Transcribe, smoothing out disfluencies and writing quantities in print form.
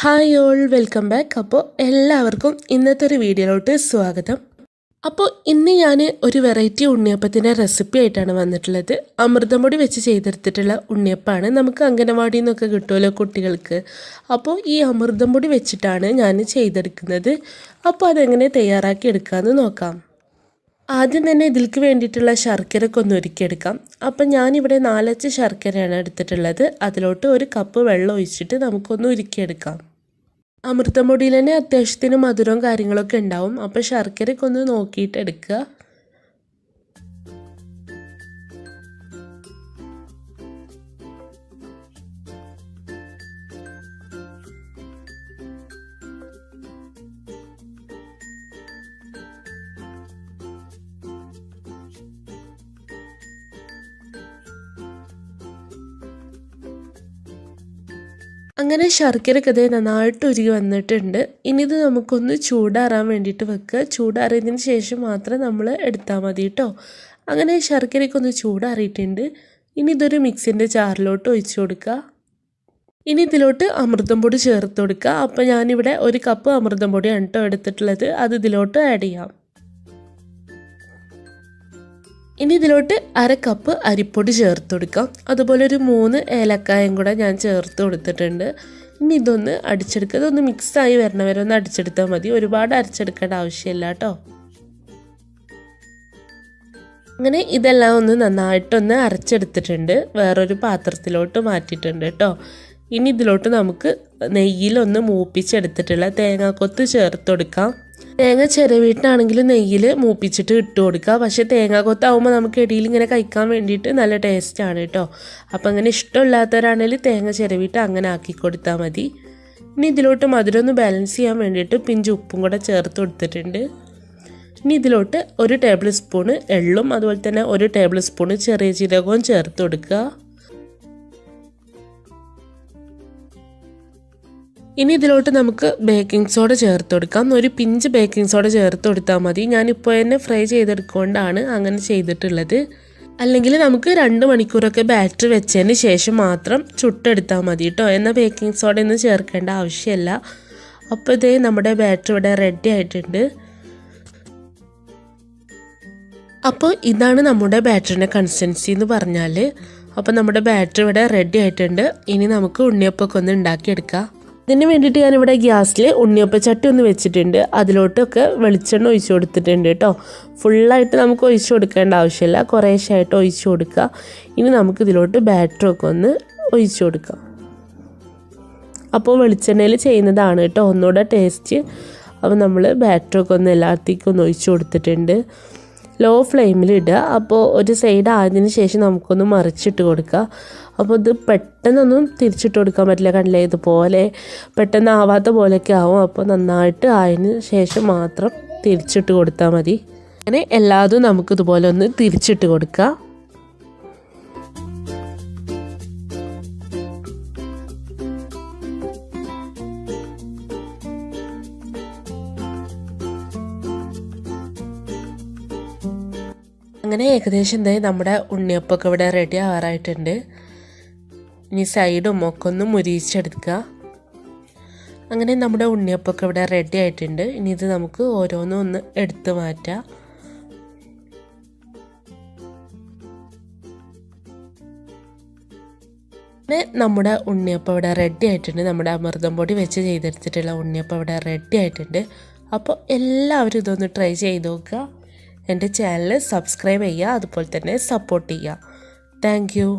Hi all welcome back. അപ്പോൾ എല്ലാവർക്കും ഇന്നത്തെ ഒരു വീഡിയോയിലോട്ട് സ്വാഗതം. അപ്പോൾ ഇന്ന് ഞാൻ ഒരു വെറൈറ്റി ഉണ്ണിയപ്പത്തിൻ്റെ റെസിപ്പി ആയിട്ടാണ് വന്നിട്ടുള്ളത്. അമൃതംപൊടി വെച്ച് ചെയ്തെടുത്തിട്ടുള്ള ഉണ്ണിയപ്പമാണ്. നമുക്ക് അംഗനവാടിയിൽ നിന്നൊക്കെ കിട്ടുമല്ലോ കുട്ടികൾക്ക്. അപ്പോൾ ഈ അമൃതംപൊടി വെച്ചിട്ടാണ് ഞാൻ ചെയ്തെടുക്കുന്നത്. അപ്പോൾ അതെങ്ങനെ തയ്യാറാക്കി എടുക്കാമെന്ന് നോക്കാം. ആദ്യം തന്നെ ഇതിലേക്ക് വേണ്ടിയിട്ടുള്ള ശർക്കരയൊക്കെ ഒന്ന് ഒരുക്കിയെടുക്കാം. അപ്പം ഞാനിവിടെ 4 അച്ച് ശർക്കരയാണ് എടുത്തിട്ടുള്ളത്. അതിലോട്ട് 1 കപ്പ് വെള്ളം ഒഴിച്ചിട്ട് നമുക്കൊന്ന് ഉരുക്കിയെടുക്കാം. അമൃതംപൊടിയിൽ തന്നെ അത്യാവശ്യത്തിന് മധുരവും കാര്യങ്ങളൊക്കെ ഉണ്ടാവും. അപ്പോൾ ശർക്കരയൊക്കെ ഒന്ന് നോക്കിയിട്ട് എടുക്കുക. അങ്ങനെ ശർക്കരയൊക്കെ നന്നായിട്ട് ഉരുകി വന്നിട്ടുണ്ട്. ഇനി ഇത് നമുക്കൊന്ന് ചൂടാറാൻ വേണ്ടിയിട്ട് വെക്കുക. ചൂടാറിയതിന് ശേഷം മാത്രം നമ്മൾ എടുത്താൽ മതി കേട്ടോ. അങ്ങനെ ശർക്കരയൊക്കെ ഒന്ന് ചൂടാറിയിട്ടുണ്ട്. ഇനി ഇതൊരു മിക്സിൻ്റെ ജാറിലോട്ട് ഒഴിച്ചു കൊടുക്കുക. ഇനി ഇതിലോട്ട് അമൃതംപൊടി ചേർത്ത് കൊടുക്കുക. അപ്പോൾ ഞാനിവിടെ 1 കപ്പ് അമൃതംപൊടിയാണ് കേട്ടോ എടുത്തിട്ടുള്ളത്. അത് ഇതിലോട്ട് ആഡ് ചെയ്യാം. ഇനി ഇതിലോട്ട് 1/2 കപ്പ് അരിപ്പൊടി ചേർത്ത് കൊടുക്കാം. അതുപോലെ ഒരു 3 ഏലക്കായും കൂടെ ഞാൻ ചേർത്ത് കൊടുത്തിട്ടുണ്ട്. ഇനി ഇതൊന്ന് അടിച്ചെടുക്കുക. ഇതൊന്ന് മിക്സായി വരണ വരെ ഒന്ന് അടിച്ചെടുത്താൽ മതി. ഒരുപാട് അരച്ചെടുക്കേണ്ട ആവശ്യമില്ല കേട്ടോ. അങ്ങനെ ഇതെല്ലാം ഒന്ന് നന്നായിട്ടൊന്ന് അരച്ചെടുത്തിട്ടുണ്ട്. വേറൊരു പാത്രത്തിലോട്ട് മാറ്റിയിട്ടുണ്ട് കേട്ടോ. ഇനി ഇതിലോട്ട് നമുക്ക് നെയ്യിലൊന്ന് മൂപ്പിച്ചെടുത്തിട്ടുള്ള തേങ്ങാക്കൊത്ത് ചേർത്ത് കൊടുക്കാം. തേങ്ങ ചിരവിയിട്ടാണെങ്കിൽ നെയ്യിൽ മൂപ്പിച്ചിട്ട് ഇട്ട് കൊടുക്കുക. പക്ഷേ തേങ്ങാക്കൊത്താവുമ്പോൾ നമുക്ക് ഇടയിൽ ഇങ്ങനെ കഴിക്കാൻ വേണ്ടിയിട്ട് നല്ല ടേസ്റ്റാണ് കേട്ടോ. അപ്പം അങ്ങനെ ഇഷ്ടമില്ലാത്തവരാണെങ്കിൽ തേങ്ങ ചിരവിയിട്ട് അങ്ങനെ ആക്കി കൊടുത്താൽ മതി. ഇനി ഇതിലോട്ട് മധുരം ഒന്ന് ബാലൻസ് ചെയ്യാൻ വേണ്ടിയിട്ട് പിഞ്ച് ഉപ്പും കൂടെ ചേർത്ത് കൊടുത്തിട്ടുണ്ട്. ഇനി ഇതിലോട്ട് 1 ടേബിൾ സ്പൂണ് എള്ളും അതുപോലെ തന്നെ 1 ടേബിൾ സ്പൂണ് ചെറിയ ജീരകവും ചേർത്ത് കൊടുക്കുക. ഇനി ഇതിലോട്ട് നമുക്ക് ബേക്കിംഗ് സോഡ ചേർത്ത് കൊടുക്കാം. 1 പിഞ്ച് ബേക്കിംഗ് സോഡ ചേർത്ത് കൊടുത്താൽ മതി. ഞാനിപ്പോൾ തന്നെ ഫ്രൈ ചെയ്തെടുക്കൊണ്ടാണ് അങ്ങനെ ചെയ്തിട്ടുള്ളത്. അല്ലെങ്കിൽ നമുക്ക് 2 മണിക്കൂറൊക്കെ ബാറ്ററി വെച്ചതിന് ശേഷം മാത്രം ചുട്ടെടുത്താൽ മതി കേട്ടോ. എന്നാൽ ബേക്കിംഗ് സോഡ ഒന്നും ചേർക്കേണ്ട ആവശ്യമില്ല. അപ്പോൾ ഇതേ നമ്മുടെ ബാറ്ററി ഇവിടെ റെഡി ആയിട്ടുണ്ട്. അപ്പോൾ ഇതാണ് നമ്മുടെ ബാറ്ററിൻ്റെ കൺസിസ്റ്റൻസി എന്ന് പറഞ്ഞാൽ. അപ്പോൾ നമ്മുടെ ബാറ്ററി ഇവിടെ റെഡി ആയിട്ടുണ്ട്. ഇനി നമുക്ക് ഉണ്ണിയപ്പമൊക്കെ ഒന്ന് ഉണ്ടാക്കിയെടുക്കാം. ഇതിന് വേണ്ടിയിട്ട് ഞാനിവിടെ ഗ്യാസിൽ ഉണ്ണിയപ്പച്ചട്ടി ഒന്ന് വെച്ചിട്ടുണ്ട്. അതിലോട്ടൊക്കെ വെളിച്ചെണ്ണ ഒഴിച്ചു കൊടുത്തിട്ടുണ്ട് കേട്ടോ. ഫുള്ളായിട്ട് നമുക്ക് ഒഴിച്ചു കൊടുക്കേണ്ട ആവശ്യമില്ല. കുറേശ്ശായിട്ട് ഒഴിച്ചു കൊടുക്കുക. ഇനി നമുക്കിതിലോട്ട് ബാറ്ററൊക്കെ ഒന്ന് ഒഴിച്ചു കൊടുക്കാം. അപ്പോൾ വെളിച്ചെണ്ണയിൽ ചെയ്യുന്നതാണ് കേട്ടോ ഒന്നുകൂടെ ടേസ്റ്റ്. അപ്പോൾ നമ്മൾ ബാറ്ററൊക്കെ ഒന്ന് എല്ലാത്തേക്കും ഒന്ന് ഒഴിച്ചു കൊടുത്തിട്ടുണ്ട്. ലോ ഫ്ലെയിമിൽ ഇടുക. അപ്പോൾ ഒരു സൈഡ് ആയതിനു ശേഷം നമുക്കൊന്ന് മറിച്ചിട്ട് കൊടുക്കുക. അപ്പോൾ ഇത് പെട്ടെന്നൊന്നും തിരിച്ചിട്ട് കൊടുക്കാൻ പറ്റില്ല. കണ്ടില്ലേ, ഇതുപോലെ പെട്ടെന്ന് ആവാത്ത പോലെയൊക്കെ ആവും. അപ്പോൾ നന്നായിട്ട് ആയതിന് ശേഷം മാത്രം തിരിച്ചിട്ട് കൊടുത്താൽ മതി. അങ്ങനെ എല്ലാതും നമുക്കിതുപോലെ ഒന്ന് തിരിച്ചിട്ട് കൊടുക്കുക. അങ്ങനെ ഏകദേശം എന്തായാലും നമ്മുടെ ഉണ്ണിയപ്പമൊക്കെ ഇവിടെ റെഡി ആവാറായിട്ടുണ്ട്. ഇനി സൈഡും ഒക്കെ ഒന്ന് മുരിച്ചെടുക്കുക. അങ്ങനെ നമ്മുടെ ഉണ്ണിയപ്പമൊക്കെ ഇവിടെ റെഡി ആയിട്ടുണ്ട്. ഇനി ഇത് നമുക്ക് ഓരോന്നും ഒന്ന് എടുത്ത് മാറ്റാം. അങ്ങനെ നമ്മുടെ ഉണ്ണിയപ്പം ഇവിടെ റെഡി ആയിട്ടുണ്ട്. നമ്മുടെ അമൃതംപൊടി വെച്ച് ചെയ്തെടുത്തിട്ടുള്ള ഉണ്ണിയപ്പം ഇവിടെ റെഡി ആയിട്ടുണ്ട്. അപ്പോൾ എല്ലാവരും ഇതൊന്ന് ട്രൈ ചെയ്ത് നോക്കുക. എൻ്റെ ചാനൽ സബ്സ്ക്രൈബ് ചെയ്യുക, അതുപോലെ തന്നെ സപ്പോർട്ട് ചെയ്യുക. Thank you.